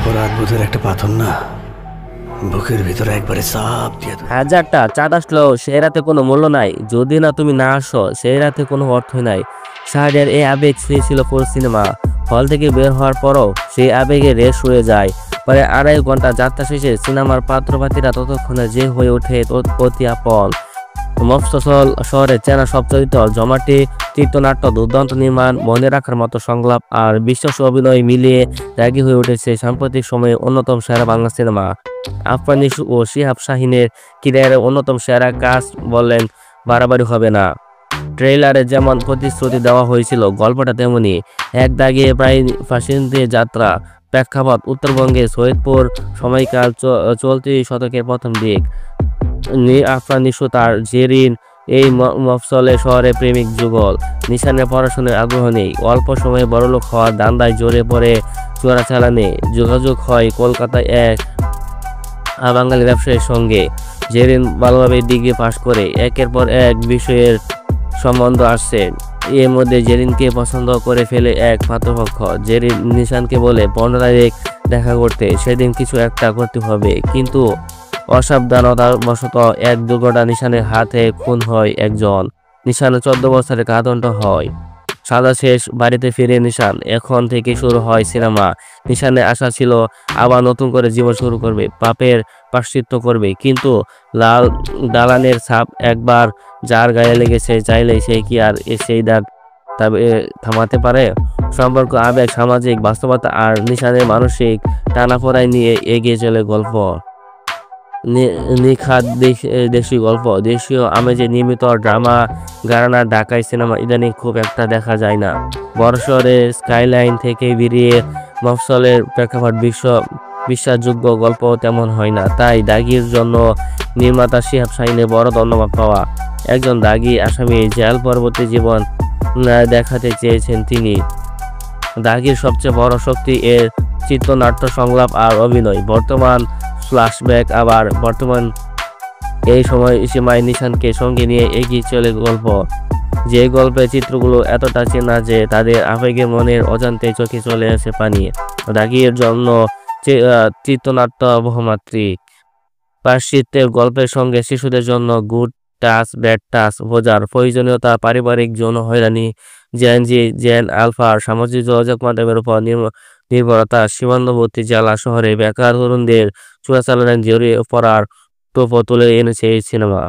অপরাধ বোধের একটা পাথর না, বুকের ভিতরে একবারে চাপ দিয়ে দেয়। হাজারটা চাঁদ আসলেও সেই রাতে কোনো মূল্য নাই, যদি না তুমি না আসো সেই রাতে কোনো অর্থই নাই। শাহরিয়ার এই আবেগ ছিল পুরো সিনেমা। হল থেকে বের হওয়ার পরও সেই আবেগে রেশ হয়ে যায়। প্রায় 2.5 ঘন্টা যাত্রা শেষে সিনেমার পাত্রপাতিরা ততক্ষণে যে হয়ে ওঠে অতি আপন। মফস্বল শহরে চেনা সব চরিত্র, জমাটি চিত্রনাট্য, দুর্দান্ত নির্মাণ, মনে রাখার মতো সংলাপ আর বিশ্বাস অভিনয় মিলিয়ে ত্যাগী হয়ে উঠেছে সাম্প্রতিক সময়ে অন্যতম সেরা বাংলা সিনেমা। আফরান নিশু ও শিহাব শাহীনের ক্যারিয়ারের অন্যতম সেরা কাজ বললেন বাড়াবাড়ি হবে না। ট্রেইলারে যেমন প্রতিশ্রুতি দেওয়া হয়েছিল, গল্পটা তেমনি এক দাগে প্রায় ফাঁসিতে যাত্রা। প্রেক্ষাপট উত্তরবঙ্গে সৈয়দপুর, সময়কাল চলতি শতকের প্রথম দিক। আফরান নিশু তার জেরিন এই মফস্বলে শহরে প্রেমিক যুগল। নিশানের পড়াশোনার আগ্রহ নেই, অল্প সময়ে বড়লোক হওয়ার দান্দায় জড়ে পড়ে চোরাচালানে যোগাযোগ হয় কলকাতায় এক বাঙালি ব্যবসায়ীর সঙ্গে। জেরিন ভালোভাবে ডিগ্রি পাশ করে একের পর এক বিষয়ের সম্বন্ধ আসছে। এর মধ্যে জেরিনকে পছন্দ করে ফেলে এক পাত্রপক্ষ। জেরিন নিশানকে বলে 15 তারিখ দেখা করতে, সেদিন কিছু একটা করতে হবে। কিন্তু অসাবধানতাবশত এক দুর্ঘটনা নিশানের হাতে খুন হয় একজন। নিশানের 14 বছরের কারাদণ্ড হয়। সাজা শেষ, বাড়িতে ফিরে নিশান। এখন থেকে শুরু হয় সিনেমা। নিশানের আশা ছিল আবার নতুন করে জীবন শুরু করবে, পাপের প্রায়শ্চিত্ত করবে। কিন্তু লাল দালানের ছাপ একবার যার গায়ে লেগেছে, চাইলেই সে কি আর সেই দাগ থামাতে পারে? সম্পর্ক, আবেগ, সামাজিক বাস্তবতা আর নিশানের মানসিক টানাপোড়াই নিয়ে এগিয়ে চলে গল্প। নিখাত দেশীয় গল্প, দেশীয় আমেজে নির্মিত ড্রামা ঘরানা ঢাকাই সিনেমা ইদানিং খুব একটা দেখা যায় না। বড় শহরের স্কাইলাইন থেকে বেরিয়ে মফস্বলের প্রেক্ষাপট বিশ্বাসযোগ্য গল্প তেমন হয় না। তাই দাগির জন্য নির্মাতা শিহাব শাহীনের বড় ধন্যবাদ পাওয়া। একজন দাগি আসামি জেল পরবর্তী জীবন দেখাতে চেয়েছেন তিনি। দাগির সবচেয়ে বড় শক্তি এর চিত্রনাট্য, সংলাপ আর অভিনয়। বর্তমান ফ্ল্যাশব্যাক আবার বর্তমান এই সময় সীমায় নিশানকে সঙ্গে নিয়ে এগিয়ে চলে গল্প। যে গল্পের চিত্রগুলো এতটা চেনা যে তাদের আবেগে মনের অজান্তে চোখে চলে আসে পানি। দাগির জন্য চিত্রনাট্য বহুমাত্রিক। প্রায়শ্চিত্তের গল্পের সঙ্গে শিশুদের জন্য গুড টাচ ব্যাড টাচ বোঝার প্রয়োজনীয়তা, পারিবারিক যৌন হয়রানি, জেন আলফার সামাজিক যোগাযোগ মাধ্যমের উপর নির্ভরতা, সীমান্তবর্তী জেলা শহরে বেকার তরুণদের চোরাচালানে জড়িয়ে পড়ার টোপ তুলে এনেছে এই সিনেমা।